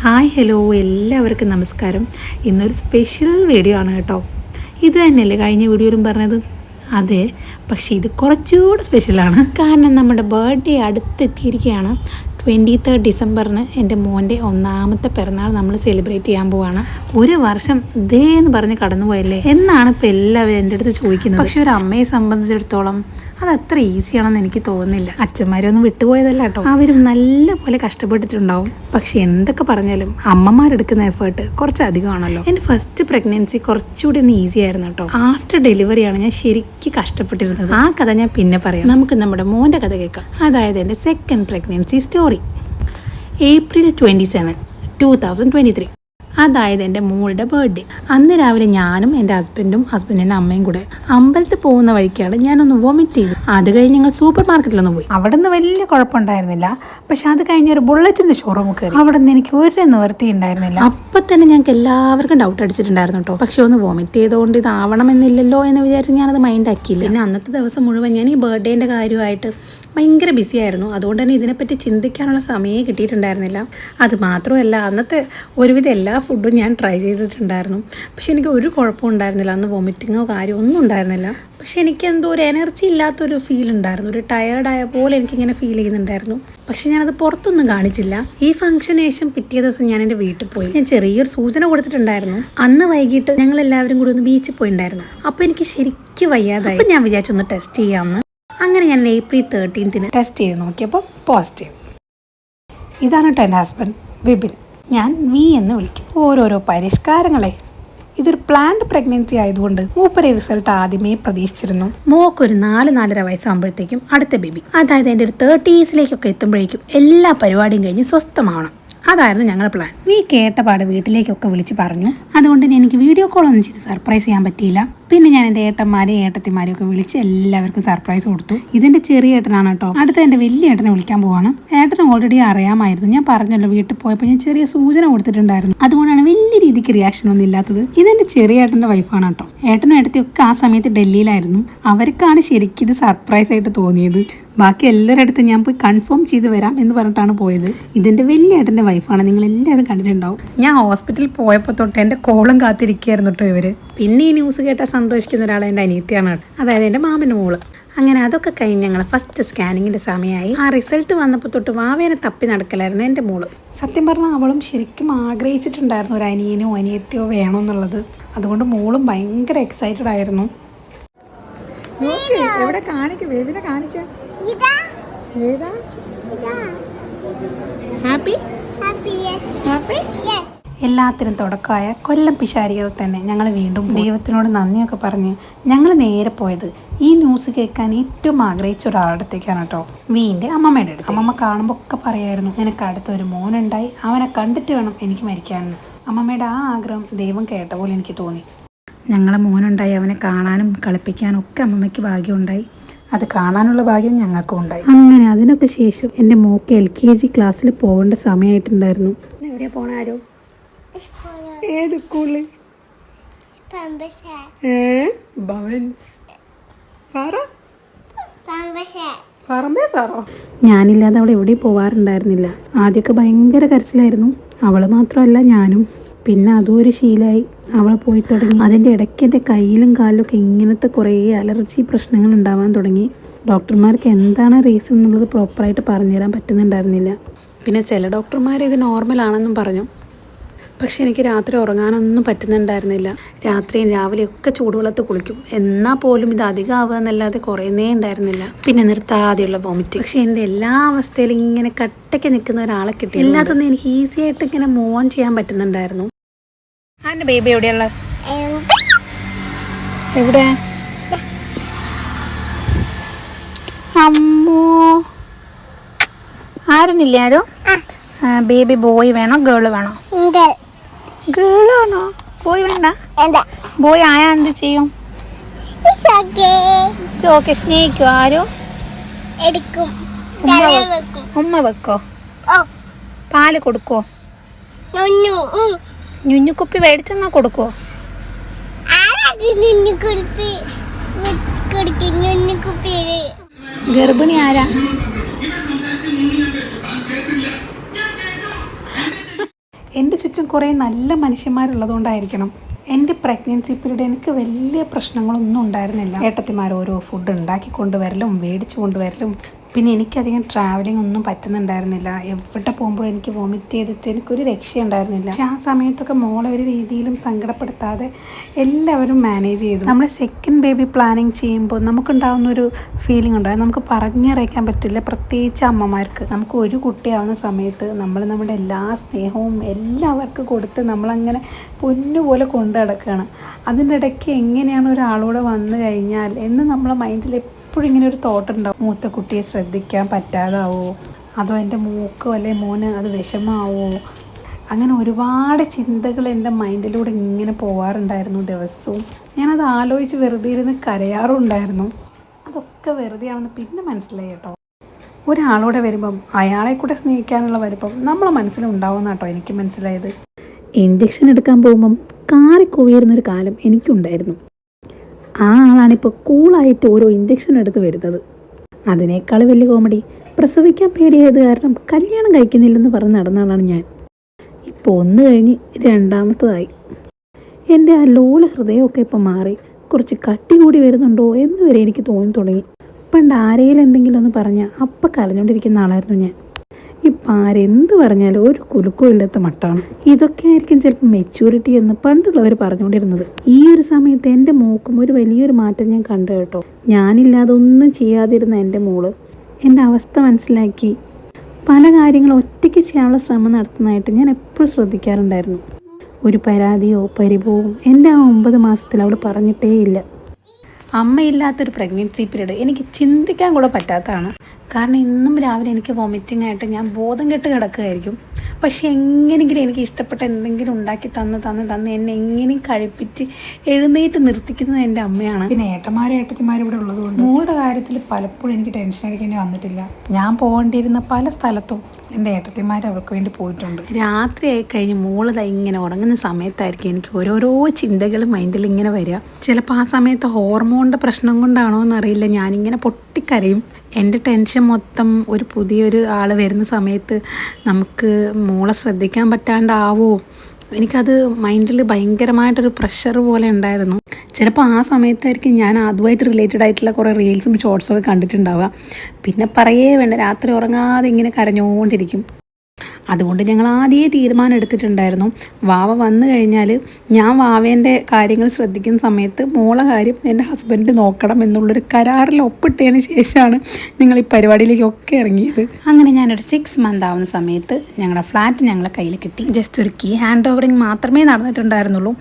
Hi hello എല്ലാവർക്കും നമസ്കാരം. ഇന്നൊരു സ്പെഷ്യൽ വീഡിയോ ആണ് കേട്ടോ. ഇത് തന്നെയല്ലേ കഴിഞ്ഞ വീഡിയോയിലും പറഞ്ഞത്? അതെ, പക്ഷേ ഇത് കുറച്ചുകൂടി സ്പെഷ്യലാണ്. കാരണം നമ്മുടെ ബർത്ത്ഡേ അടുത്തെത്തിയിരിക്കുകയാണ്. 23 ഡിസംബറിന് എൻ്റെ മോൻ്റെ ഒന്നാമത്തെ പിറന്നാൾ നമ്മൾ സെലിബ്രേറ്റ് ചെയ്യാൻ പോവാണ്. ഒരു വർഷം ഇതേ എന്ന് പറഞ്ഞ് കടന്നുപോയല്ലേ എന്നാണ് ഇപ്പോൾ എല്ലാവരും എൻ്റെ അടുത്ത് ചോദിക്കുന്നത്. പക്ഷെ ഒരു അമ്മയെ സംബന്ധിച്ചിടത്തോളം അത് അത്ര ഈസിയാണെന്ന് എനിക്ക് തോന്നുന്നില്ല. അച്ഛന്മാരൊന്നും വിട്ടുപോയതല്ല കേട്ടോ, അവരും നല്ല പോലെ കഷ്ടപ്പെട്ടിട്ടുണ്ടാവും. പക്ഷെ എന്തൊക്കെ പറഞ്ഞാലും അമ്മമാരെടുക്കുന്ന എഫേർട്ട് കുറച്ച് അധികമാണല്ലോ. എൻ്റെ ഫസ്റ്റ് പ്രഗ്നൻസി കുറച്ചുകൂടി ഒന്ന് ഈസി ആയിരുന്നു കേട്ടോ. ആഫ്റ്റർ ഡെലിവറിയാണ് ഞാൻ ശരിക്കും കഷ്ടപ്പെട്ടിരുന്നത്. ആ കഥ ഞാൻ പിന്നെ പറയാം. നമുക്ക് നമ്മുടെ മോൻ്റെ കഥ കേൾക്കാം. അതായത് എൻ്റെ സെക്കൻഡ് പ്രഗ്നൻസി സ്റ്റോറി. April 27, 2023. അതായത് എൻ്റെ മോളുടെ ബർത്ത്ഡേ. അന്ന് രാവിലെ ഞാനും എൻ്റെ ഹസ്ബൻഡിൻ്റെ അമ്മയും കൂടെ അമ്പലത്തിൽ പോകുന്ന വഴിക്കാണ് ഞാനൊന്ന് വോമിറ്റ് ചെയ്തു. അത് കഴിഞ്ഞ് ഞങ്ങൾ സൂപ്പർ മാർക്കറ്റിലൊന്ന് പോയി. അവിടെ നിന്ന് വലിയ കുഴപ്പമുണ്ടായിരുന്നില്ല. പക്ഷെ അത് കഴിഞ്ഞ് ഒരു ബുള്ളറ്റിൻ്റെ ഷോറൂം കയറി. അവിടെ നിന്ന് എനിക്ക് ഒരു നിവൃത്തി ഉണ്ടായിരുന്നില്ല. അപ്പം തന്നെ ഞങ്ങൾക്ക് എല്ലാവർക്കും ഡൗട്ട് അടിച്ചിട്ടുണ്ടായിരുന്നു കേട്ടോ. പക്ഷെ ഒന്ന് വോമിറ്റ് ചെയ്തുകൊണ്ട് ഇതാവണമെന്നില്ലല്ലോ എന്ന് വിചാരിച്ച് ഞാനത് മൈൻഡ് ആക്കിയില്ല. പിന്നെ അന്നത്തെ ദിവസം മുഴുവൻ ഞാൻ ഈ ബർത്ത്ഡേൻ്റെ കാര്യമായിട്ട് ഭയങ്കര ബിസി ആയിരുന്നു. അതുകൊണ്ട് തന്നെ ഇതിനെപ്പറ്റി ചിന്തിക്കാനുള്ള സമയമേ കിട്ടിയിട്ടുണ്ടായിരുന്നില്ല. അത് മാത്രമല്ല, അന്നത്തെ ഒരുവിധം എല്ലാ ഫുഡും ഞാൻ ട്രൈ ചെയ്തിട്ടുണ്ടായിരുന്നു. പക്ഷെ എനിക്ക് ഒരു കുഴപ്പവും ഉണ്ടായിരുന്നില്ല. അന്ന് വോമിറ്റിങ്ങോ കാര്യമോ ഒന്നും ഉണ്ടായിരുന്നില്ല. പക്ഷെ എനിക്ക് എന്തോ ഒരു എനർജി ഇല്ലാത്തൊരു ഫീൽ ഉണ്ടായിരുന്നു. ഒരു ടയേർഡായ പോലെ എനിക്കിങ്ങനെ ഫീൽ ചെയ്യുന്നുണ്ടായിരുന്നു. പക്ഷെ ഞാനത് പുറത്തൊന്നും കാണിച്ചില്ല. ഈ ഫംഗ്ഷന് ശേഷം പിറ്റേ ദിവസം ഞാൻ എൻ്റെ വീട്ടിൽ പോയി. ഞാൻ ചെറിയൊരു സൂചന കൊടുത്തിട്ടുണ്ടായിരുന്നു. അന്ന് വൈകിട്ട് ഞങ്ങൾ എല്ലാവരും കൂടി ഒന്ന് ബീച്ചിൽ പോയിട്ടുണ്ടായിരുന്നു. അപ്പോൾ എനിക്ക് ശരിക്കും വയ്യാതായി. അപ്പം ഞാൻ വിചാരിച്ചൊന്ന് ടെസ്റ്റ് ചെയ്യാമെന്ന്. അങ്ങനെ ഞാൻ April 13 ടെസ്റ്റ് ചെയ്ത് നോക്കിയപ്പോൾ പോസിറ്റീവ്. ഇതാണ് കേട്ടോ എൻ്റെ ഹസ്ബൻഡ് വിപിൻ. ഞാൻ വി എന്ന് വിളിക്കും. ഓരോരോ പരിഷ്കാരങ്ങളെ. ഇതൊരു പ്ലാൻഡ് പ്രഗ്നൻസി ആയതുകൊണ്ട് മൂപ്പരെ റിസൾട്ട് ആദ്യമേ പ്രതീക്ഷിച്ചിരുന്നു. മോക്കൊരു 4-4.5 വയസ്സാകുമ്പോഴത്തേക്കും അടുത്ത ബേബി. അതായത് എൻ്റെ ഒരു 30s എത്തുമ്പോഴേക്കും എല്ലാ പരിപാടിയും കഴിഞ്ഞ് സ്വസ്ഥമാവണം. അതായിരുന്നു ഞങ്ങളുടെ പ്ലാൻ. നീ കേട്ടപാട് വീട്ടിലേക്കൊക്കെ വിളിച്ച് പറഞ്ഞു. അതുകൊണ്ട് തന്നെ എനിക്ക് വീഡിയോ കോളൊന്നും ചെയ്ത് സർപ്രൈസ് ചെയ്യാൻ പറ്റിയില്ല. പിന്നെ ഞാൻ എൻ്റെ ഏട്ടന്മാരെയും ഏട്ടത്തിമാരെയും ഒക്കെ വിളിച്ച് എല്ലാവർക്കും സർപ്രൈസ് കൊടുത്തു. ഇതെൻ്റെ ചെറിയ ഏട്ടനാണ് കേട്ടോ. അടുത്ത എൻ്റെ വലിയ ഏട്ടനെ വിളിക്കാൻ പോവാണ്. ഏട്ടന് ഓൾറെഡി അറിയാമായിരുന്നു. ഞാൻ പറഞ്ഞല്ലോ, വീട്ടിൽ പോയപ്പോൾ ഞാൻ ചെറിയ സൂചന കൊടുത്തിട്ടുണ്ടായിരുന്നു. അതുകൊണ്ടാണ് വലിയ രീതിക്ക് റിയാക്ഷൻ ഒന്നും ഇല്ലാത്തത്. ഇതെൻ്റെ ചെറിയ ഏട്ടൻ്റെ വൈഫാണ് കേട്ടോ. ഏട്ടനും ഏട്ടത്തിയൊക്കെ ആ സമയത്ത് ഡൽഹിയിലായിരുന്നു. അവർക്കാണ് ശരിക്കും ഇത് സർപ്രൈസ് ആയിട്ട് തോന്നിയത്. ബാക്കി എല്ലാവരുടെ അടുത്ത് ഞാൻ പോയി കൺഫേം ചെയ്ത് വരാം എന്ന് പറഞ്ഞിട്ടാണ് പോയത്. ഇതെൻ്റെ വലിയ ഏട്ടൻ്റെ വൈഫാണ്. നിങ്ങൾ എല്ലാവരും കണ്ടിട്ടുണ്ടാവും. ഞാൻ ഹോസ്പിറ്റലിൽ പോയപ്പോൾ തൊട്ട് എൻ്റെ കോളും കാത്തിരിക്കുകയായിരുന്നു കേട്ടോ ഇവർ. പിന്നെ ഈ ന്യൂസ് കേട്ടാൽ സന്തോഷിക്കുന്ന ഒരാൾ എൻ്റെ അനിയത്തിയാണ്, അതായത് എൻ്റെ മാമൻ്റെ മോള്. അങ്ങനെ അതൊക്കെ കഴിഞ്ഞ് ഞങ്ങൾ ഫസ്റ്റ് സ്കാനിങ്ങിൻ്റെ സമയമായി. ആ റിസൾട്ട് വന്നപ്പോൾ തൊട്ട് വാവേനെ തപ്പി നടക്കലായിരുന്നു എൻ്റെ മോള്. സത്യം പറഞ്ഞാൽ അവളും ശരിക്കും ആഗ്രഹിച്ചിട്ടുണ്ടായിരുന്നു ഒരു അനിയനോ അനിയത്തിയോ വേണമെന്നുള്ളത്. അതുകൊണ്ട് മോളും ഭയങ്കര എക്സൈറ്റഡ് ആയിരുന്നു. എവിടെ കാണിക്കും? ബേബിനെ കാണിച്ച ഏതാ? Happy happy. എല്ലാത്തിനും തുടക്കമായ കൊല്ലം പിശാരികൾ തന്നെ ഞങ്ങൾ വീണ്ടും ദൈവത്തിനോട് നന്ദിയൊക്കെ പറഞ്ഞ് ഞങ്ങൾ നേരെ പോയത് ഈ ന്യൂസ് കേൾക്കാൻ ഏറ്റവും ആഗ്രഹിച്ച ഒരാളടുത്തേക്കാണ് കേട്ടോ. വീൻ്റെ അമ്മമ്മയുടെ അടുത്ത്. അമ്മമ്മ കാണുമ്പോൾ ഒക്കെ പറയായിരുന്നു, നിനക്ക് അടുത്തൊരു മോനുണ്ടായി, അവനെ കണ്ടിട്ട് വേണം എനിക്ക് മരിക്കാനെന്ന്. അമ്മമ്മയുടെ ആ ആഗ്രഹം ദൈവം കേട്ട പോലെ എനിക്ക് തോന്നി. ഞങ്ങളെ മോനുണ്ടായി, അവനെ കാണാനും കളിപ്പിക്കാനും ഒക്കെ അമ്മമ്മയ്ക്ക് ഭാഗ്യമുണ്ടായി. അത് കാണാനുള്ള ഭാഗ്യം ഞങ്ങൾക്കും ഉണ്ടായി. അങ്ങനെ അതിനൊക്കെ ശേഷം എൻ്റെ മോക്ക് LKG ക്ലാസ്സിൽ പോകേണ്ട സമയമായിട്ടുണ്ടായിരുന്നു. എവിടെയാ പോണ? ആരോ? ഏത് സ്കൂളിൽ? ഞാനില്ലാതെ അവൾ എവിടെയും പോവാറുണ്ടായിരുന്നില്ല. ആദ്യമൊക്കെ ഭയങ്കര കരച്ചിലായിരുന്നു. അവൾ മാത്രമല്ല ഞാനും. പിന്നെ അതും ഒരു ശീലമായി. അവൾ പോയി തുടങ്ങി. അതിൻ്റെ ഇടയ്ക്ക് എൻ്റെ കയ്യിലും കാലിലൊക്കെ ഇങ്ങനത്തെ കുറേ അലർജി പ്രശ്നങ്ങൾ ഉണ്ടാവാൻ തുടങ്ങി. ഡോക്ടർമാർക്ക് എന്താണ് റീസൺ എന്നുള്ളത് പ്രോപ്പറായിട്ട് പറഞ്ഞു തരാൻ പറ്റുന്നുണ്ടായിരുന്നില്ല. പിന്നെ ചില ഡോക്ടർമാർ ഇത് നോർമലാണെന്നും പറഞ്ഞു. പക്ഷെ എനിക്ക് രാത്രി ഉറങ്ങാനൊന്നും പറ്റുന്നുണ്ടായിരുന്നില്ല. രാത്രിയും രാവിലെയൊക്കെ ചൂടുവെള്ളത്ത് കുളിക്കും. എന്നാൽ പോലും ഇത് അധികം ആവുക എന്നല്ലാതെ കുറയുന്നേ ഉണ്ടായിരുന്നില്ല. പിന്നെ നിർത്താതെയുള്ള വോമിറ്റ്. പക്ഷെ എൻ്റെ എല്ലാ അവസ്ഥയിലും ഇങ്ങനെ കട്ടയ്ക്ക് നിൽക്കുന്ന ഒരാളെ കിട്ടി. എല്ലാത്തൊന്നും എനിക്ക് ഈസി ആയിട്ട് ഇങ്ങനെ മൂവ് ഓൺ ചെയ്യാൻ പറ്റുന്നുണ്ടായിരുന്നു. ആരുടെ ബേബി എവിടെയുള്ള? എവിടെ? അമ്മോ, ആരുന്നില്ല? ആരോ? ബേബി ബോയ് വേണോ ഗേള് വേണോ? ഗേളാണോ? ബോയ് വേണ്ട? ബോയ് ആയാ എന്ത് ചെയ്യും? ഓക്കെ, സ്നേഹിക്കോ? ആരോ ഉമ്മ വെക്കോ? പാല് കൊടുക്കോ? ഞുഞ്ഞുക്കുപ്പി മേടിച്ചെന്നാ കൊടുക്കോ? ഗർഭിണി ആരാ? എൻ്റെ ചുറ്റും കുറേ നല്ല മനുഷ്യന്മാരുള്ളതുകൊണ്ടായിരിക്കണം എൻ്റെ പ്രഗ്നൻസി പീരീഡ് എനിക്ക് വലിയ പ്രശ്നങ്ങളൊന്നും ഉണ്ടായിരുന്നില്ല. ഏട്ടത്തിമാർ ഓരോ ഫുഡ് ഉണ്ടാക്കി കൊണ്ടുവരലും മേടിച്ചു കൊണ്ടുവരലും, പിന്നെ എനിക്കധികം ട്രാവലിംഗ് ഒന്നും പറ്റുന്നുണ്ടായിരുന്നില്ല. എവിടെ പോകുമ്പോഴും എനിക്ക് വോമിറ്റ് ചെയ്തിട്ട് എനിക്കൊരു രക്ഷയുണ്ടായിരുന്നില്ല. പക്ഷെ ആ സമയത്തൊക്കെ മോളെ ഒരു രീതിയിലും സങ്കടപ്പെടുത്താതെ എല്ലാവരും മാനേജ് ചെയ്തു. നമ്മൾ സെക്കൻഡ് ബേബി പ്ലാനിങ് ചെയ്യുമ്പോൾ നമുക്കുണ്ടാകുന്നൊരു ഫീലിംഗ് ഉണ്ടാകും, നമുക്ക് പറഞ്ഞറിയിക്കാൻ പറ്റില്ല. പ്രത്യേകിച്ച് അമ്മമാർക്ക് നമുക്ക് ഒരു കുട്ടിയാവുന്ന സമയത്ത് നമ്മൾ നമ്മുടെ എല്ലാ സ്നേഹവും എല്ലാവർക്കും കൊടുത്ത് നമ്മളങ്ങനെ പൊന്നുപോലെ കൊണ്ടു നടക്കുകയാണ്. അതിൻ്റെ ഇടയ്ക്ക് എങ്ങനെയാണ് ഒരാളോട് വന്നു കഴിഞ്ഞാൽ എന്ന് നമ്മളെ മൈൻഡിൽ എപ്പോഴും ഇങ്ങനെ ഒരു തോട്ട് ഉണ്ടാവും. മൂത്ത കുട്ടിയെ ശ്രദ്ധിക്കാൻ പറ്റാതാവോ, അതോ എൻ്റെ മൂക്കോ അല്ലെ മോന് അത് വിഷമാവോ, അങ്ങനെ ഒരുപാട് ചിന്തകൾ എൻ്റെ മൈൻഡിലൂടെ ഇങ്ങനെ പോവാറുണ്ടായിരുന്നു ദിവസവും. ഞാനത് ആലോചിച്ച് വെറുതെ ഇരുന്ന് കരയാറുണ്ടായിരുന്നു. അതൊക്കെ വെറുതെയാണെന്ന് പിന്നെ മനസ്സിലായി കേട്ടോ. ഒരാളോടെ വരുമ്പം അയാളെ കൂടെ സ്നേഹിക്കാനുള്ള വലിപ്പം നമ്മളെ മനസ്സിലുണ്ടാവുന്ന കേട്ടോ എനിക്ക് മനസ്സിലായത്. ഇഞ്ചക്ഷൻ എടുക്കാൻ പോകുമ്പം കാറിക്കോവിയിരുന്നൊരു കാലം എനിക്കുണ്ടായിരുന്നു. ആ ആളാണിപ്പോൾ കൂളായിട്ട് ഓരോ ഇഞ്ചക്ഷൻ എടുത്ത് വരുന്നത്. അതിനേക്കാൾ വലിയ കോമഡി, പ്രസവിക്കാൻ പേടിയായത് കാരണം കല്യാണം കഴിക്കുന്നില്ലെന്ന് പറഞ്ഞ് നടന്ന ആളാണ് ഞാൻ. ഇപ്പോൾ ഒന്ന് കഴിഞ്ഞ് രണ്ടാമത്തതായി. എൻ്റെ ആ ലോല ഹൃദയമൊക്കെ ഇപ്പോൾ മാറി കുറച്ച് കട്ടി കൂടി വരുന്നുണ്ടോ എന്ന് വരെ എനിക്ക് തോന്നി തുടങ്ങി. പണ്ട് ആരെങ്കിലും എന്തെങ്കിലും ഒന്ന് പറഞ്ഞാൽ അപ്പം കരഞ്ഞുകൊണ്ടിരിക്കുന്ന ആളായിരുന്നു ഞാൻ. ഇപ്പം ആരെന്ത് പറഞ്ഞാലും ഒരു കുലുക്കവും ഇല്ലാത്ത മട്ടാണ്. ഇതൊക്കെ ആയിരിക്കും ചിലപ്പോൾ മെച്യൂരിറ്റി എന്ന് പണ്ടുള്ളവർ പറഞ്ഞുകൊണ്ടിരുന്നത്. ഈ ഒരു സമയത്ത് എൻ്റെ മോക്കും ഒരു വലിയൊരു മാറ്റം ഞാൻ കണ്ടു കേട്ടോ. ഞാനില്ലാതെ ഒന്നും ചെയ്യാതിരുന്ന എൻ്റെ മോള് എൻ്റെ അവസ്ഥ മനസ്സിലാക്കി പല കാര്യങ്ങളും ഒറ്റയ്ക്ക് ചെയ്യാനുള്ള ശ്രമം നടത്തുന്നതായിട്ട് ഞാൻ എപ്പോഴും ശ്രദ്ധിക്കാറുണ്ടായിരുന്നു. ഒരു പരാതിയോ പരിഭവവും എൻ്റെ ആ 9 മാസത്തിൽ അവൾ പറഞ്ഞിട്ടേ ഇല്ല. അമ്മയില്ലാത്തൊരു പ്രഗ്നൻസി പീരീഡ് എനിക്ക് ചിന്തിക്കാൻ കൂടെ പറ്റാത്തതാണ്. കാരണം ഇന്നും രാവിലെ എനിക്ക് വോമിറ്റിംഗ് ആയിട്ട് ഞാൻ ബോധം കെട്ട് കിടക്കുകയായിരിക്കും. പക്ഷെ എങ്ങനെയെങ്കിലും എനിക്ക് ഇഷ്ടപ്പെട്ട എന്തെങ്കിലും ഉണ്ടാക്കി തന്ന് എന്നെ എങ്ങനെയും കഴിപ്പിച്ച് എഴുന്നേറ്റ് നിർത്തിക്കുന്നത് എൻ്റെ അമ്മയാണ്. പിന്നെ ഏട്ടത്തിമാരും ഇവിടെ ഉള്ളതുകൊണ്ട് മോളുടെ കാര്യത്തിൽ പലപ്പോഴും എനിക്ക് ടെൻഷൻ അടിക്കേണ്ടി വന്നിട്ടില്ല. ഞാൻ പോകേണ്ടിയിരുന്ന പല സ്ഥലത്തും എൻ്റെ ഏട്ടത്തിമാർ അവർക്ക് വേണ്ടി പോയിട്ടുണ്ട്. രാത്രിയായി കഴിഞ്ഞ് മോള് ഇങ്ങനെ ഉറങ്ങുന്ന സമയത്തായിരിക്കും എനിക്ക് ഓരോരോ ചിന്തകൾ മൈൻഡിൽ ഇങ്ങനെ വരിക. ചിലപ്പോൾ ആ സമയത്ത് ഹോർമോണിൻ്റെ പ്രശ്നം കൊണ്ടാണോ എന്നറിയില്ല, ഞാനിങ്ങനെ പൊട്ടിക്കരയും. എൻ്റെ ടെൻഷൻ മൊത്തം ഒരു പുതിയൊരു ആൾ വരുന്ന സമയത്ത് നമുക്ക് മോളെ ശ്രദ്ധിക്കാൻ പറ്റാണ്ടാവോ, എനിക്കത് മൈൻഡിൽ ഭയങ്കരമായിട്ടൊരു പ്രഷർ പോലെ ഉണ്ടായിരുന്നു. ചിലപ്പോൾ ആ സമയത്തായിരിക്കും ഞാൻ അതുമായിട്ട് റിലേറ്റഡ് ആയിട്ടുള്ള കുറേ റീൽസും ഷോർട്സൊക്കെ കണ്ടിട്ടുണ്ടാവുക. പിന്നെ പറയേ വേണ്ട, രാത്രി ഉറങ്ങാതെ ഇങ്ങനെ കരഞ്ഞുകൊണ്ടിരിക്കും. അതുകൊണ്ട് ഞങ്ങൾ ആദ്യമേ തീരുമാനം എടുത്തിട്ടുണ്ടായിരുന്നു, വാവ വന്നു കഴിഞ്ഞാൽ ഞാൻ വാവേൻ്റെ കാര്യങ്ങൾ ശ്രദ്ധിക്കുന്ന സമയത്ത് മോളെ കാര്യം എൻ്റെ ഹസ്ബൻഡ് നോക്കണം എന്നുള്ളൊരു കരാറിൽ ഒപ്പിട്ടതിന് ശേഷമാണ് ഞങ്ങൾ ഈ പരിപാടിയിലേക്കൊക്കെ ഇറങ്ങിയത്. അങ്ങനെ ഞാനൊരു 6 മന്ത് ആവുന്ന സമയത്ത് ഞങ്ങളുടെ ഫ്ലാറ്റ് ഞങ്ങളെ കയ്യിൽ കിട്ടി. ജസ്റ്റ് ഒരു കീ ഹാൻഡ് ഓവറിങ് മാത്രമേ നടന്നിട്ടുണ്ടായിരുന്നുള്ളൂ.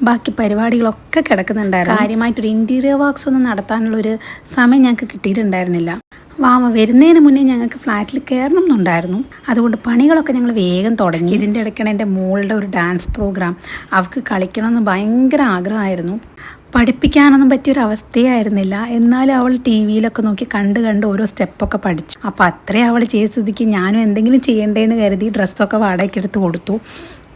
ബാക്കി പരിപാടികളൊക്കെ കിടക്കുന്നുണ്ടായിരുന്നു. കാര്യമായിട്ടൊരു ഇൻറ്റീരിയർ വർക്ക്സ് ഒന്നും നടത്താനുള്ളൊരു സമയം ഞങ്ങൾക്ക് കിട്ടിയിട്ടുണ്ടായിരുന്നില്ല. വാവ വരുന്നതിന് മുന്നേ ഞങ്ങൾക്ക് ഫ്ലാറ്റിൽ കയറണം എന്നുണ്ടായിരുന്നു. അതുകൊണ്ട് പണികളൊക്കെ ഞങ്ങൾ വേഗം തുടങ്ങി. ഇതിൻ്റെ ഇടയ്ക്കാണ് എൻ്റെ മോളുടെ ഒരു ഡാൻസ് പ്രോഗ്രാം. അവൾക്ക് കളിക്കണമെന്ന് ഭയങ്കര ആഗ്രഹമായിരുന്നു. പഠിപ്പിക്കാനൊന്നും പറ്റിയൊരു അവസ്ഥയായിരുന്നില്ല. എന്നാലും അവൾ ടി വിയിലൊക്കെ നോക്കി കണ്ട് ഓരോ സ്റ്റെപ്പൊക്കെ പഠിച്ചു. അപ്പോൾ അത്രയും അവൾ ചെയ്ത സ്ഥിതിക്ക് ഞാനും എന്തെങ്കിലും ചെയ്യണ്ടേന്ന് കരുതി ഡ്രസ്സൊക്കെ വാടകയ്ക്ക് എടുത്ത് കൊടുത്തു.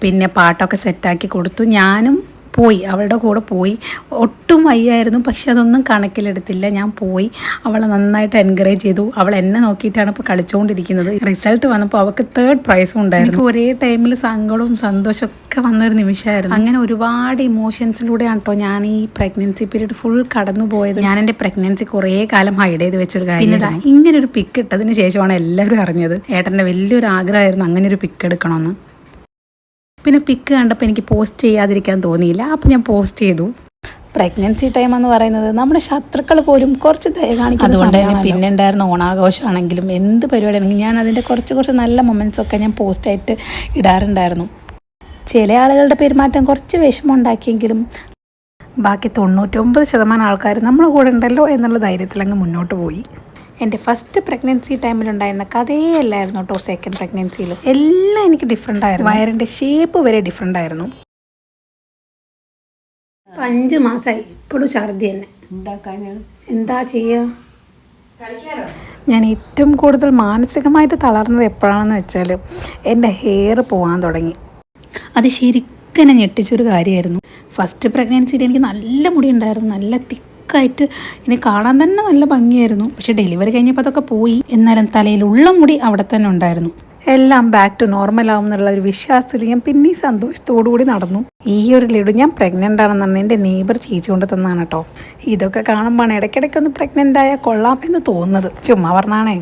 പിന്നെ പാട്ടൊക്കെ സെറ്റാക്കി കൊടുത്തു. ഞാനും പോയി, അവളുടെ കൂടെ പോയി. ഒട്ടും വയ്യായിരുന്നു, പക്ഷെ അതൊന്നും കണക്കിലെടുത്തില്ല. ഞാൻ പോയി അവളെ നന്നായിട്ട് എൻകറേജ് ചെയ്തു. അവൾ എന്നെ നോക്കിയിട്ടാണ് ഇപ്പോൾ കളിച്ചുകൊണ്ടിരിക്കുന്നത്. റിസൾട്ട് വന്നപ്പോൾ അവൾക്ക് 3rd പ്രൈസും ഉണ്ടായിരുന്നു. ഒരേ ടൈമിൽ സങ്കടവും സന്തോഷമൊക്കെ വന്നൊരു നിമിഷമായിരുന്നു. അങ്ങനെ ഒരുപാട് ഇമോഷൻസിലൂടെയാണ് കേട്ടോ ഞാൻ ഈ പ്രഗ്നൻസി പീരീഡ് ഫുൾ കടന്നു പോയത്. ഞാൻ എൻ്റെ പ്രഗ്നൻസി കുറേ കാലം ഹൈഡ് ചെയ്ത് വെച്ചൊരു കാര്യം. പിന്നെ ഇങ്ങനൊരു പിക്ക് ഇട്ടതിന് ശേഷമാണ് എല്ലാവരും അറിഞ്ഞത്. ഏട്ടൻ്റെ വലിയൊരു ആഗ്രഹമായിരുന്നു അങ്ങനെ ഒരു പിക്ക് എടുക്കണമെന്ന്. പിന്നെ പിക്ക് കണ്ടപ്പോൾ എനിക്ക് പോസ്റ്റ് ചെയ്യാതിരിക്കാൻ തോന്നിയില്ല. അപ്പോൾ ഞാൻ പോസ്റ്റ് ചെയ്തു. പ്രഗ്നൻസി ടൈം എന്ന് പറയുന്നത് നമ്മുടെ ശത്രുക്കൾ പോലും കുറച്ച് ദയ കാണിക്കും. അതുകൊണ്ട് തന്നെ പിന്നെ ഉണ്ടായിരുന്ന ഓണാഘോഷമാണെങ്കിലും എന്ത് പരിപാടിയാണെങ്കിലും ഞാൻ അതിൻ്റെ കുറച്ച് നല്ല മൊമെൻറ്റ്സൊക്കെ ഞാൻ പോസ്റ്റായിട്ട് ഇടാറുണ്ടായിരുന്നു. ചില ആളുകളുടെ പെരുമാറ്റം കുറച്ച് വിഷമം ഉണ്ടാക്കിയെങ്കിലും ബാക്കി 99% ആൾക്കാർ നമ്മുടെ കൂടെ ഉണ്ടല്ലോ എന്നുള്ള ധൈര്യത്തിൽ അങ്ങ് മുന്നോട്ട് പോയി. എൻ്റെ ഫസ്റ്റ് പ്രഗ്നൻസി ടൈമിലുണ്ടായിരുന്ന കഥയേ അല്ലായിരുന്നു കേട്ടോ സെക്കൻഡ് പ്രഗ്നൻസിയിൽ. എല്ലാം എനിക്ക് ഡിഫറെൻ്റ് ആയിരുന്നു. വയറിൻ്റെ ഷേപ്പ് വരെ ഡിഫറെൻ്റ് ആയിരുന്നു. 5 മാസമായി ഇപ്പോഴും ഛർദി തന്നെ. എന്താ ചെയ്യുക? ഞാൻ ഏറ്റവും കൂടുതൽ മാനസികമായിട്ട് തളർന്നത് എപ്പോഴാണെന്ന് വെച്ചാൽ എൻ്റെ ഹെയർ പോകാൻ തുടങ്ങി. അത് ശരിക്കും എന്നെ ഞെട്ടിച്ചൊരു കാര്യമായിരുന്നു. ഫസ്റ്റ് പ്രഗ്നൻസിയിൽ എനിക്ക് നല്ല മുടി ഉണ്ടായിരുന്നു, നല്ല തിക്കായിട്ട് എന്നെ കാണാൻ തന്നെ നല്ല ഭംഗിയായിരുന്നു. പക്ഷെ ഡെലിവറി കഴിഞ്ഞപ്പോൾ അതൊക്കെ പോയി. എന്നാലും തലയിലുള്ള മുടി അവിടെ തന്നെ ഉണ്ടായിരുന്നു. എല്ലാം ബാക്ക് ടു നോർമൽ ആവും എന്നുള്ള ഒരു വിശ്വാസത്തിൽ ഞാൻ പിന്നെ സന്തോഷത്തോടു കൂടി നടന്നു. ഈ ഒരു ലഡു ഞാൻ പ്രഗ്നൻ്റ് ആണെന്നാണ് എൻ്റെ നെയ്ബർ ചേച്ചി കൊണ്ട് തന്നാണ് കേട്ടോ. ഇതൊക്കെ കാണുമ്പോൾ ഇടയ്ക്കിടയ്ക്കൊന്ന് പ്രഗ്നൻ്റ് ആയാൽ കൊള്ളാം എന്ന് തോന്നുന്നത്, ചുമ്മാ പറഞ്ഞാണേ.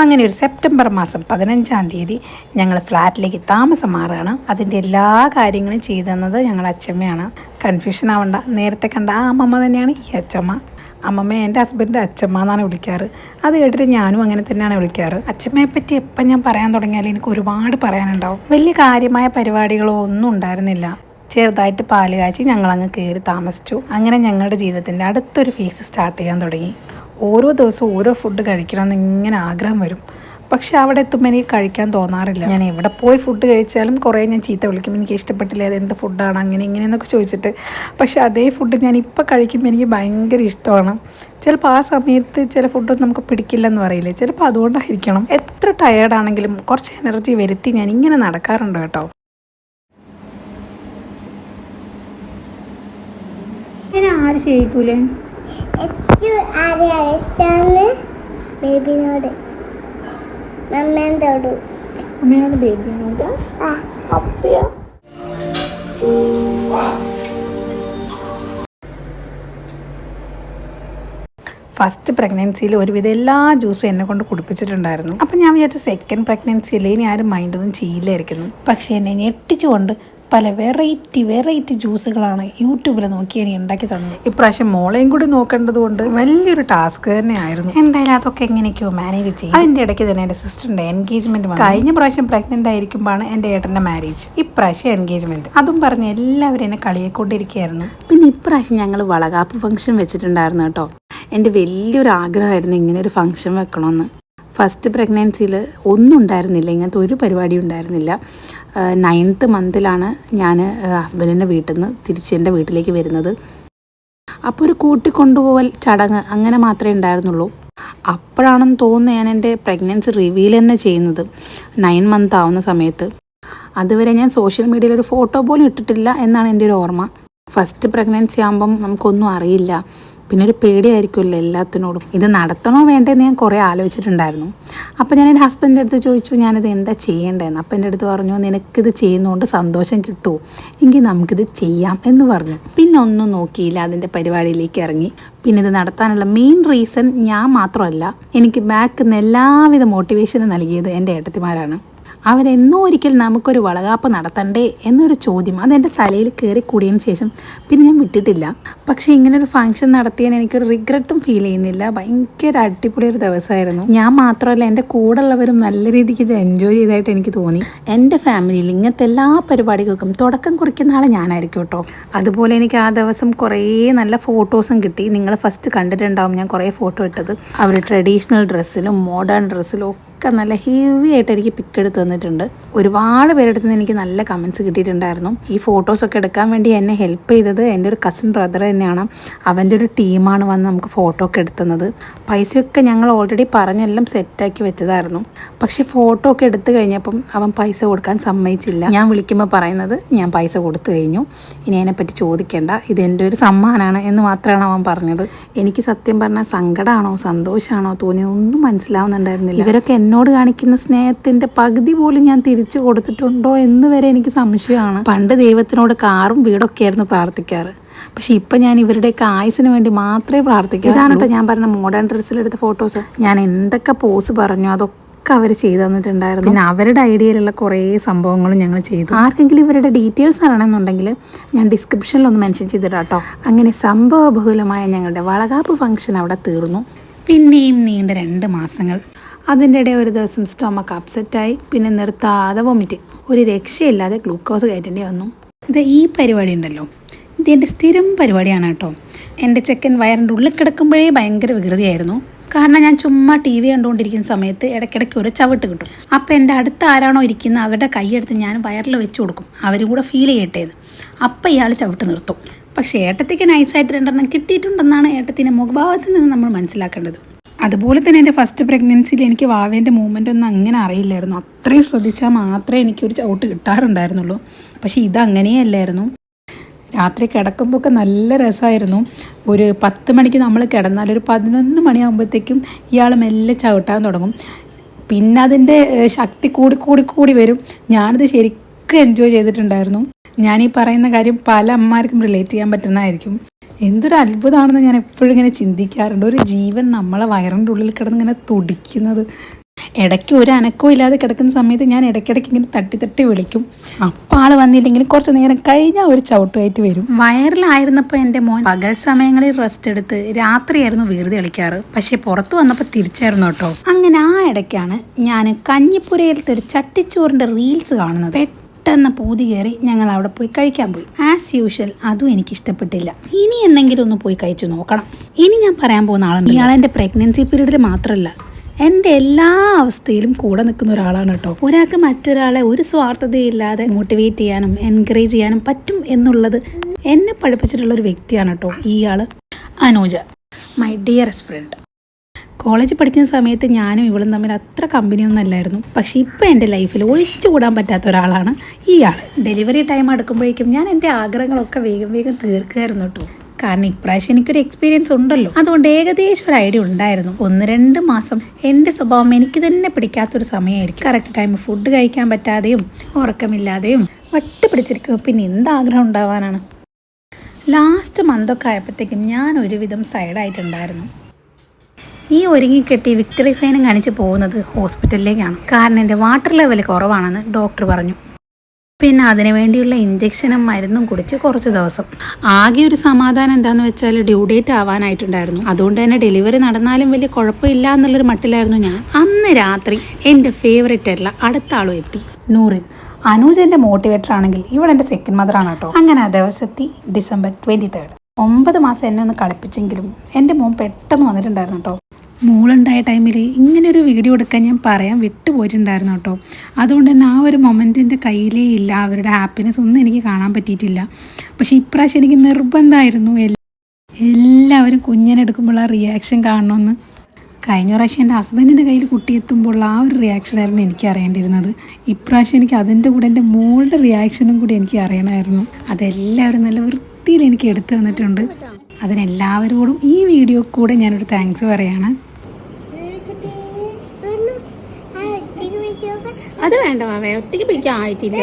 അങ്ങനെ ഒരു സെപ്റ്റംബർ മാസം 15-ാം തീയതി ഞങ്ങൾ ഫ്ലാറ്റിലേക്ക് താമസം മാറുകയാണ്. അതിൻ്റെ എല്ലാ കാര്യങ്ങളും ചെയ്തു തന്നത് ഞങ്ങളുടെ അച്ചമ്മയാണ്. കൺഫ്യൂഷൻ ആവണ്ട, നേരത്തെ കണ്ട ആ അമ്മമ്മ തന്നെയാണ് ഈ അച്ചമ്മ. അമ്മമ്മ എൻ്റെ ഹസ്ബൻഡിൻ്റെ അച്ചമ്മ എന്നാണ് വിളിക്കാറ്. അത് കേട്ടിട്ട് ഞാനും അങ്ങനെ തന്നെയാണ് വിളിക്കാറ്. അച്ചമ്മയെ പറ്റി എപ്പം ഞാൻ പറയാൻ തുടങ്ങിയാൽ എനിക്ക് ഒരുപാട് പറയാനുണ്ടാവും. വലിയ കാര്യമായ പരിപാടികളോ ഒന്നും ഉണ്ടായിരുന്നില്ല. ചെറുതായിട്ട് പാല് കാച്ചി ഞങ്ങളങ്ങ് കയറി താമസിച്ചു. അങ്ങനെ ഞങ്ങളുടെ ജീവിതത്തിൻ്റെ അടുത്തൊരു ഫേസ് സ്റ്റാർട്ട് ചെയ്യാൻ തുടങ്ങി. ഓരോ ദിവസവും ഓരോ ഫുഡ് കഴിക്കണമെന്ന് ഇങ്ങനെ ആഗ്രഹം വരും. പക്ഷെ അവിടെ എത്തുമ്പോൾ എനിക്ക് കഴിക്കാൻ തോന്നാറില്ല. ഞാൻ എവിടെ പോയി ഫുഡ് കഴിച്ചാലും കുറേ ഞാൻ ചീത്ത വിളിക്കും, എനിക്ക് ഇഷ്ടപ്പെട്ടില്ല, അത് എന്ത് ഫുഡാണ് അങ്ങനെ ഇങ്ങനെയെന്നൊക്കെ ചോദിച്ചിട്ട്. പക്ഷെ അതേ ഫുഡ് ഞാൻ ഇപ്പോൾ കഴിക്കുമ്പോൾ എനിക്ക് ഭയങ്കര ഇഷ്ടമാണ്. ചിലപ്പോൾ ആ സമയത്ത് ചില ഫുഡൊന്നും നമുക്ക് പിടിക്കില്ലെന്ന് പറയില്ലേ, ചിലപ്പോൾ അതുകൊണ്ടായിരിക്കണം. എത്ര ടയേർഡാണെങ്കിലും കുറച്ച് എനർജി വരുത്തി ഞാൻ ഇങ്ങനെ നടക്കാറുണ്ട് കേട്ടോ. ആര് ചെയ്യിക്കൂലേ ബേബിനോട് അമ്മയോട് ബേബിനോട് അപ്പയാ. ഫസ്റ്റ് പ്രഗ്നൻസിയിൽ ഒരുവിധം എല്ലാ ജ്യൂസും എന്നെ കൊണ്ട് കുടിപ്പിച്ചിട്ടുണ്ടായിരുന്നു. അപ്പം ഞാൻ വിചാരിച്ചു സെക്കൻഡ് പ്രഗ്നൻസിയിൽ ഇനി ആരും മൈൻഡൊന്നും ചെയ്യില്ലായിരിക്കുന്നു. പക്ഷേ എന്നെ ഞെട്ടിച്ചുകൊണ്ട് പല വെറൈറ്റി ജ്യൂസുകളാണ് യൂട്യൂബിൽ നോക്കി എനിക്ക് ഉണ്ടാക്കി തന്നത്. ഇപ്രാവശ്യം മോളെയും കൂടി നോക്കേണ്ടത് കൊണ്ട് വലിയൊരു ടാസ്ക് തന്നെയായിരുന്നു. എന്തായാലും അതൊക്കെ എങ്ങനെയൊക്കെയോ മാനേജ് ചെയ്യും. അതിൻ്റെ ഇടയ്ക്ക് തന്നെ എൻ്റെ സിസ്റ്ററിൻ്റെ എൻഗേജ്മെൻറ്റ് വന്നു. കഴിഞ്ഞ പ്രാവശ്യം പ്രഗ്നൻ്റ് ആയിരിക്കുമ്പോഴാണ് എൻ്റെ ഏട്ടൻ്റെ മാരേജ്, ഇപ്രാവശ്യം എൻഗേജ്മെൻറ്റ്. അതും പറഞ്ഞ് എല്ലാവരും എന്നെ കളിയെക്കൊണ്ടിരിക്കുകയായിരുന്നു. പിന്നെ ഇപ്രാവശ്യം ഞങ്ങൾ വളകാപ്പ് ഫംഗ്ഷൻ വെച്ചിട്ടുണ്ടായിരുന്നു കേട്ടോ. എൻ്റെ വലിയൊരു ആഗ്രഹമായിരുന്നു ഇങ്ങനെ ഒരു ഫംഗ്ഷൻ വെക്കണമെന്ന്. ഫസ്റ്റ് പ്രഗ്നൻസിയിൽ ഒന്നും ഉണ്ടായിരുന്നില്ല, ഇങ്ങനത്തെ ഒരു പരിപാടി ഉണ്ടായിരുന്നില്ല. 9th മന്തിലാണ് ഞാൻ ഹസ്ബൻഡിൻ്റെ വീട്ടിൽ നിന്ന് തിരിച്ച് എൻ്റെ വീട്ടിലേക്ക് വരുന്നത്. അപ്പോൾ ഒരു കൂട്ടിക്കൊണ്ടുപോകൽ ചടങ്ങ് അങ്ങനെ മാത്രമേ ഉണ്ടായിരുന്നുള്ളൂ. അപ്പോഴാണെന്ന് തോന്നുന്നു ഞാൻ എൻ്റെ പ്രഗ്നൻസി റിവീൽ തന്നെ ചെയ്യുന്നത് 9 മന്ത് ആവുന്ന സമയത്ത്. അതുവരെ ഞാൻ സോഷ്യൽ മീഡിയയിൽ ഒരു ഫോട്ടോ പോലും ഇട്ടിട്ടില്ല എന്നാണ് എൻ്റെ ഒരു ഓർമ്മ. ഫസ്റ്റ് പ്രഗ്നൻസി ആകുമ്പം നമുക്കൊന്നും അറിയില്ല, പിന്നെ ഒരു പേടിയായിരിക്കുമല്ലോ എല്ലാത്തിനോടും. ഇത് നടത്തണോ വേണ്ടതെന്ന് ഞാൻ കുറേ ആലോചിച്ചിട്ടുണ്ടായിരുന്നു. അപ്പോൾ ഞാൻ എൻ്റെ ഹസ്ബൻഡിൻ്റെ അടുത്ത് ചോദിച്ചു ഞാനിത് എന്താ ചെയ്യേണ്ടതെന്ന്. അപ്പം എൻ്റെ അടുത്ത് പറഞ്ഞു നിനക്കിത് ചെയ്യുന്നതുകൊണ്ട് സന്തോഷം കിട്ടുമോ, എങ്കിൽ നമുക്കിത് ചെയ്യാം എന്ന് പറഞ്ഞു. പിന്നെ ഒന്നും നോക്കിയില്ല, അതിൻ്റെ പരിപാടിയിലേക്ക് ഇറങ്ങി. പിന്നെ ഇത് നടത്താനുള്ള മെയിൻ റീസൺ ഞാൻ മാത്രമല്ല, എനിക്ക് ബാക്കിൽ നിന്ന് എല്ലാവിധ മോട്ടിവേഷനും നൽകിയത് എൻ്റെ ഏട്ടത്തിമാരാണ്. അവരെന്നോ ഒരിക്കൽ നമുക്കൊരു വളകാപ്പ് നടത്തണ്ടേ എന്നൊരു ചോദ്യം അതെൻ്റെ തലയിൽ കയറി കൂടിയതിന് ശേഷം പിന്നെ ഞാൻ വിട്ടിട്ടില്ല. പക്ഷേ ഇങ്ങനൊരു ഫംഗ്ഷൻ നടത്തിയാൽ എനിക്കൊരു റിഗ്രറ്റും ഫീൽ ചെയ്യുന്നില്ല. ഭയങ്കര അടിപൊളി ഒരു ദിവസമായിരുന്നു. ഞാൻ മാത്രമല്ല എൻ്റെ കൂടെയുള്ളവരും നല്ല രീതിക്ക് ഇത് എൻജോയ് ചെയ്തതായിട്ട് എനിക്ക് തോന്നി. എൻ്റെ ഫാമിലിയിൽ ഇങ്ങനത്തെ എല്ലാ പരിപാടികൾക്കും തുടക്കം കുറിക്കുന്ന ആൾ ഞാനായിരിക്കും കേട്ടോ. അതുപോലെ എനിക്ക് ആ ദിവസം കുറേ നല്ല ഫോട്ടോസും കിട്ടി. നിങ്ങൾ ഫസ്റ്റ് കണ്ടിട്ടുണ്ടാവും ഞാൻ കുറേ ഫോട്ടോ ഇട്ടത്. അവർ ട്രഡീഷണൽ ഡ്രസ്സിലും മോഡേൺ ഡ്രസ്സിലും ഒക്കെ നല്ല ഹെവി ആയിട്ട് എനിക്ക് പിക്ക് എടുത്ത് തന്നിട്ടുണ്ട്. ഒരുപാട് പേരെടുത്ത് നിന്ന് എനിക്ക് നല്ല കമൻറ്റ്സ് കിട്ടിയിട്ടുണ്ടായിരുന്നു. ഈ ഫോട്ടോസൊക്കെ എടുക്കാൻ വേണ്ടി എന്നെ ഹെൽപ്പ് ചെയ്തത് എൻ്റെ ഒരു കസിൻ ബ്രദർ തന്നെയാണ്. അവൻ്റെ ഒരു ടീമാണ് വന്ന് നമുക്ക് ഫോട്ടോ ഒക്കെ എടുത്തുന്നത്. പൈസയൊക്കെ ഞങ്ങൾ ഓൾറെഡി പറഞ്ഞെല്ലാം സെറ്റാക്കി വെച്ചതായിരുന്നു. പക്ഷേ ഫോട്ടോ ഒക്കെ എടുത്തു കഴിഞ്ഞപ്പം അവൻ പൈസ കൊടുക്കാൻ സമ്മതിച്ചില്ല. ഞാൻ വിളിക്കുമ്പോൾ പറയുന്നത് ഞാൻ പൈസ കൊടുത്തു കഴിഞ്ഞു, ഇനി അതിനെപ്പറ്റി ചോദിക്കേണ്ട, ഇതെൻ്റെ ഒരു സമ്മാനമാണ് എന്ന് മാത്രമാണ് അവൻ പറഞ്ഞത്. എനിക്ക് സത്യം പറഞ്ഞാൽ സങ്കടമാണോ സന്തോഷമാണോ തോന്നിയത് ഒന്നും മനസ്സിലാവുന്നുണ്ടായിരുന്നില്ല. ഇവരൊക്കെ എന്നോട് കാണിക്കുന്ന സ്നേഹത്തിൻ്റെ പകുതി പോലും ഞാൻ തിരിച്ചു കൊടുത്തിട്ടുണ്ടോ എന്ന് വരെ എനിക്ക് സംശയമാണ്. പണ്ട് ദൈവത്തിനോട് കാറും വീടൊക്കെ ആയിരുന്നു പ്രാർത്ഥിക്കാറ്, പക്ഷെ ഇപ്പം ഞാൻ ഇവരുടെയൊക്കെ ആയുസിന് വേണ്ടി മാത്രമേ പ്രാർത്ഥിക്കൂ. ഇതാണ് കേട്ടോ ഞാൻ പറഞ്ഞ മോഡേൺ ഡ്രസ്സിലെടുത്ത ഫോട്ടോസ്. ഞാൻ എന്തൊക്കെ പോസ് പറഞ്ഞു അതൊക്കെ അവർ ചെയ്തു തന്നിട്ടുണ്ടായിരുന്നു. പിന്നെ അവരുടെ ഐഡിയയിലുള്ള കുറേ സംഭവങ്ങളും ഞങ്ങൾ ചെയ്തു. ആർക്കെങ്കിലും ഇവരുടെ ഡീറ്റെയിൽസ് അറിയണമെന്നുണ്ടെങ്കിൽ ഞാൻ ഡിസ്ക്രിപ്ഷനിലൊന്ന് മെൻഷൻ ചെയ്തിടാം കേട്ടോ. അങ്ങനെ സംഭവബഹുലമായ ഞങ്ങളുടെ വളകാപ്പ് ഫംഗ്ഷൻ അവിടെ തീർന്നു. പിന്നെയും നീണ്ട 2 മാസങ്ങൾ. അതിൻ്റെ ഇടയിൽ ഒരു ദിവസം സ്റ്റൊമക്ക് അപ്സെറ്റായി, പിന്നെ നിർത്താതെ വൊമിറ്റ്, ഒരു രക്ഷയില്ലാതെ ഗ്ലൂക്കോസ് കയറ്റേണ്ടി വന്നു. ഈ പരിപാടി ഉണ്ടല്ലോ, ഇത് എൻ്റെ സ്ഥിരം പരിപാടിയാണ് കേട്ടോ. എൻ്റെ ചെക്കൻ വയറിൻ്റെ ഉള്ളിൽ കിടക്കുമ്പോഴേ ഭയങ്കര വികൃതിയായിരുന്നു. കാരണം ഞാൻ ചുമ്മാ TV കണ്ടുകൊണ്ടിരിക്കുന്ന സമയത്ത് ഇടയ്ക്കിടയ്ക്ക് ഒരു ചവിട്ട് കിട്ടും. അപ്പോൾ എൻ്റെ അടുത്ത് ആരാണോ ഇരിക്കുന്നത് അവരുടെ കൈയെടുത്ത് ഞാൻ വയറിൽ വെച്ച് കൊടുക്കും, അവരും കൂടെ ഫീൽ ചെയ്യട്ടേന്ന്. അപ്പം ഇയാൾ ചവിട്ട് നിർത്തും. പക്ഷേ ഏട്ടത്തിക്ക് നൈസായിട്ട് 2 കിട്ടിയിട്ടുണ്ടെന്നാണ് ഏട്ടത്തിൻ്റെ മുഖഭാവത്തിൽ നിന്ന് നമ്മൾ മനസ്സിലാക്കേണ്ടത്. അതുപോലെ തന്നെ എൻ്റെ ഫസ്റ്റ് പ്രഗ്നൻസിയിൽ എനിക്ക് വാവേൻ്റെ മൂവ്മെൻ്റ് ഒന്നും അങ്ങനെ അറിയില്ലായിരുന്നു. അത്രയും ശ്രദ്ധിച്ചാൽ മാത്രമേ എനിക്കൊരു ചവിട്ട് കിട്ടാറുണ്ടായിരുന്നുള്ളൂ. പക്ഷേ ഇതങ്ങനെയല്ലായിരുന്നു. രാത്രി കിടക്കുമ്പോൾ ഒക്കെ നല്ല രസമായിരുന്നു. ഒരു 10 മണിക്ക് നമ്മൾ കിടന്നാൽ ഒരു 11 മണിയാകുമ്പോഴത്തേക്കും ഇയാൾ മെല്ലെ ചവിട്ടാൻ തുടങ്ങും. പിന്നെ അതിൻ്റെ ശക്തി കൂടി കൂടി കൂടി വരും. ഞാനത് ശരിക്കും എൻജോയ് ചെയ്തിട്ടുണ്ടായിരുന്നു. ഞാൻ ഈ പറയുന്ന കാര്യം പല അമ്മമാർക്കും റിലേറ്റ് ചെയ്യാൻ പറ്റുന്നതായിരിക്കും. എന്തൊരു അത്ഭുതമാണെന്ന് ഞാൻ എപ്പോഴും ഇങ്ങനെ ചിന്തിക്കാറുണ്ട്. ഒരു ജീവൻ നമ്മളെ വയറിൻ്റെ ഉള്ളിൽ കിടന്ന് ഇങ്ങനെ തുടിക്കുന്നത്. ഇടയ്ക്ക് ഒരു അനക്കവും ഇല്ലാതെ കിടക്കുന്ന സമയത്ത് ഞാൻ ഇടയ്ക്കിടയ്ക്ക് ഇങ്ങനെ തട്ടി തട്ടി വിളിക്കും. അപ്പോൾ ആൾ വന്നില്ലെങ്കിൽ കുറച്ച് നേരം കഴിഞ്ഞാൽ ഒരു ചവിട്ടുമായിട്ട് വരും. വയറിലായിരുന്നപ്പോൾ എൻ്റെ മോൻ പകൽ സമയങ്ങളിൽ റെസ്റ്റ് എടുത്ത് രാത്രിയായിരുന്നു വീർതി കളിക്കാറ്. പക്ഷേ പുറത്ത് വന്നപ്പോൾ തിരിച്ചായിരുന്നു കേട്ടോ. അങ്ങനെ ആ ഇടയ്ക്കാണ് ഞാൻ കഞ്ഞിപ്പുരയിലത്തെ ഒരു ചട്ടിച്ചോറിൻ്റെ റീൽസ് കാണുന്നത്. പെട്ടെന്ന് പൂതി കയറി ഞങ്ങൾ അവിടെ പോയി കഴിക്കാൻ പോയി. ആസ് യൂഷ്വൽ അതും എനിക്ക് ഇഷ്ടപ്പെട്ടില്ല. ഇനി എന്തെങ്കിലും ഒന്ന് പോയി കഴിച്ചു നോക്കണം. ഇനി ഞാൻ പറയാൻ പോകുന്ന ആളുണ്ട്. ഇയാളെൻ്റെ പ്രഗ്നൻസി പീരീഡിൽ മാത്രമല്ല, എൻ്റെ എല്ലാ അവസ്ഥയിലും കൂടെ നിൽക്കുന്ന ഒരാളാണ് കേട്ടോ. ഒരാൾക്ക് മറ്റൊരാളെ ഒരു സ്വാർത്ഥതയില്ലാതെ മോട്ടിവേറ്റ് ചെയ്യാനും എൻകറേജ് ചെയ്യാനും പറ്റും എന്നുള്ളത് എന്നെ പഠിപ്പിച്ചിട്ടുള്ള ഒരു വ്യക്തിയാണ് കേട്ടോ ഇയാൾ. Anuja, my dearest front. കോളേജിൽ പഠിക്കുന്ന സമയത്ത് ഞാനും ഇവളും തമ്മിൽ അത്ര കമ്പനിയൊന്നും അല്ലായിരുന്നു. പക്ഷേ ഇപ്പോൾ എൻ്റെ ലൈഫിൽ ഒഴിച്ചുകൂടാൻ പറ്റാത്ത ഒരാളാണ് ഇയാൾ. ഡെലിവറി ടൈം എടുക്കുമ്പോഴേക്കും ഞാൻ എൻ്റെ ആഗ്രഹങ്ങളൊക്കെ വേഗം വേഗം തീർക്കുമായിരുന്നു കേട്ടോ. കാരണം ഇപ്രാവശ്യം എനിക്കൊരു എക്സ്പീരിയൻസ് ഉണ്ടല്ലോ, അതുകൊണ്ട് ഏകദേശം ഒരു ഐഡിയ ഉണ്ടായിരുന്നു. 1-2 മാസം എൻ്റെ സ്വഭാവം എനിക്ക് തന്നെ പിടിക്കാത്തൊരു സമയമായിരിക്കും. കറക്റ്റ് ടൈം ഫുഡ് കഴിക്കാൻ പറ്റാതെയും ഉറക്കമില്ലാതെയും വട്ട് പിടിച്ചിരിക്കുമ്പോൾ പിന്നെ എന്താഗ്രഹം ഉണ്ടാവാനാണ്. ലാസ്റ്റ് മന്തൊക്കെ ആയപ്പോഴത്തേക്കും ഞാൻ ഒരുവിധം സൈഡായിട്ടുണ്ടായിരുന്നു. ഈ ഒരുങ്ങിക്കെട്ടി വിക്ടറി സൈനം കാണിച്ച് പോകുന്നത് ഹോസ്പിറ്റലിലേക്കാണ്. കാരണം എൻ്റെ വാട്ടർ ലെവൽ കുറവാണെന്ന് ഡോക്ടർ പറഞ്ഞു. പിന്നെ അതിനു വേണ്ടിയുള്ള ഇഞ്ചക്ഷനും മരുന്നും കുടിച്ച് കുറച്ച് ദിവസം. ആകെ ഒരു സമാധാനം എന്താണെന്ന് വെച്ചാൽ ഡ്യൂ ഡേറ്റ് ആവാനായിട്ടുണ്ടായിരുന്നു. അതുകൊണ്ട് തന്നെ ഡെലിവറി നടന്നാലും വലിയ കുഴപ്പമില്ല എന്നുള്ളൊരു മട്ടിലായിരുന്നു ഞാൻ. അന്ന് രാത്രി എൻ്റെ ഫേവറേറ്റ് ആയിട്ടുള്ള അടുത്ത ആളും എത്തി, നൂറിൻ. അനൂജ് എൻ്റെ മോട്ടിവേറ്റർ ആണെങ്കിൽ ഇവളെൻ്റെ സെക്കൻഡ് മദറാണ് കേട്ടോ. അങ്ങനെ ആ ദിവസത്തി December 23rd. 9 മാസം എന്നെ ഒന്ന് കളിപ്പിച്ചെങ്കിലും എൻ്റെ മോൻ പെട്ടെന്ന് വന്നിട്ടുണ്ടായിരുന്നു കേട്ടോ. മോളുണ്ടായ ടൈമിൽ ഇങ്ങനൊരു വീഡിയോ എടുക്കാൻ ഞാൻ പറയാൻ വിട്ടുപോയിട്ടുണ്ടായിരുന്നു കേട്ടോ. അതുകൊണ്ട് തന്നെ ആ ഒരു മൊമെൻറ്റിൻ്റെ കയ്യിലേ ഇല്ല. അവരുടെ ഹാപ്പിനെസ് ഒന്നും എനിക്ക് കാണാൻ പറ്റിയിട്ടില്ല. പക്ഷേ ഇപ്രാവശ്യം എനിക്ക് നിർബന്ധമായിരുന്നു എല്ലാവരും കുഞ്ഞിനെടുക്കുമ്പോൾ ആ റിയാക്ഷൻ കാണണമെന്ന്. കഴിഞ്ഞ പ്രാവശ്യം എൻ്റെ ഹസ്ബൻഡിൻ്റെ കയ്യിൽ കുട്ടി എത്തുമ്പോൾ ആ ഒരു റിയാക്ഷനായിരുന്നു എനിക്ക് അറിയേണ്ടിയിരുന്നത്. ഇപ്രാവശ്യം എനിക്ക് അതിൻ്റെ കൂടെ എൻ്റെ മോളുടെ റിയാക്ഷനും കൂടി എനിക്ക് അറിയണമായിരുന്നു. അതെല്ലാവരും നല്ല വൃത്തിയിൽ എനിക്ക് എടുത്തു തന്നിട്ടുണ്ട്. അതിനെല്ലാവരോടും ഈ വീഡിയോ കൂടെ ഞാനൊരു താങ്ക്സ് പറയാണ്. അത് വേണ്ട വാവേ, ഒറ്റയ്ക്ക് പിടിക്കാൻ ആയിട്ടില്ല.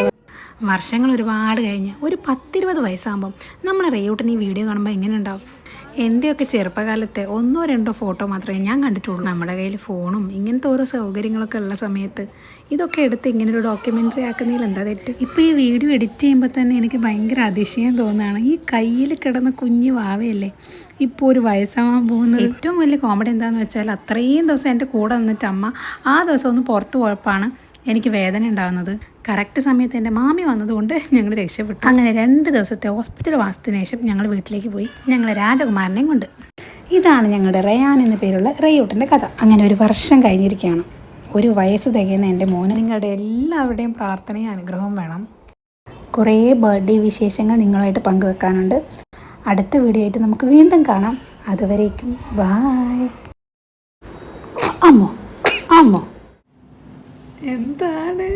വർഷങ്ങൾ ഒരുപാട് കഴിഞ്ഞ് ഒരു 10-20 വയസ്സാകുമ്പം നമ്മൾ റേയൂട്ടിന് ഈ വീഡിയോ കാണുമ്പോൾ എങ്ങനെ ഉണ്ടാവും? എൻ്റെയൊക്കെ ചെറുപ്പകാലത്തെ 1-2 ഫോട്ടോ മാത്രമേ ഞാൻ കണ്ടിട്ടുള്ളൂ. നമ്മുടെ കയ്യിൽ ഫോണും ഇങ്ങനത്തെ ഓരോ സൗകര്യങ്ങളൊക്കെ ഉള്ള സമയത്ത് ഇതൊക്കെ എടുത്ത് ഇങ്ങനൊരു ഡോക്യുമെൻ്ററി ആക്കുന്നതിൽ എന്താ തെറ്റ്? ഇപ്പോൾ ഈ വീഡിയോ എഡിറ്റ് ചെയ്യുമ്പോൾ തന്നെ എനിക്ക് ഭയങ്കര അതിശയം തോന്നുകയാണ്. ഈ കയ്യിൽ കിടന്ന കുഞ്ഞ് വാവയല്ലേ ഇപ്പോൾ ഒരു വയസ്സാവാൻ പോകുന്നത്. ഏറ്റവും വലിയ കോമഡി എന്താണെന്ന് വെച്ചാൽ അത്രയും ദിവസം എൻ്റെ കൂടെ വന്നിട്ട് അമ്മ ആ ദിവസം ഒന്ന് പുറത്ത് പോയപ്പോഴാണ് എനിക്ക് വേദന ഉണ്ടാകുന്നത്. കറക്റ്റ് സമയത്ത് എൻ്റെ മാമി വന്നതുകൊണ്ട് ഞങ്ങൾ രക്ഷപ്പെട്ടു. അങ്ങനെ 2 ദിവസത്തെ ഹോസ്പിറ്റൽ വാസത്തിന് ശേഷം ഞങ്ങൾ വീട്ടിലേക്ക് പോയി, ഞങ്ങൾ രാജകുമാരനെയും കൊണ്ട്. ഇതാണ് ഞങ്ങളുടെ റയാൻ എന്ന പേരുള്ള റേയൂട്ടിൻ്റെ കഥ. അങ്ങനെ ഒരു വർഷം കഴിഞ്ഞിരിക്കുകയാണ്. 1 വയസ്സ് തികയുന്ന എൻ്റെ മോന്. നിങ്ങളുടെ എല്ലാവരുടെയും പ്രാർത്ഥനയും അനുഗ്രഹവും വേണം. കുറേ ബർത്ത്ഡേ വിശേഷങ്ങൾ നിങ്ങളുമായിട്ട് പങ്കുവെക്കാനുണ്ട്. അടുത്ത വീഡിയോ ആയിട്ട് നമുക്ക് വീണ്ടും കാണാം. അതുവരേക്കും ബായ്. അമ്മോ എന്താണ്?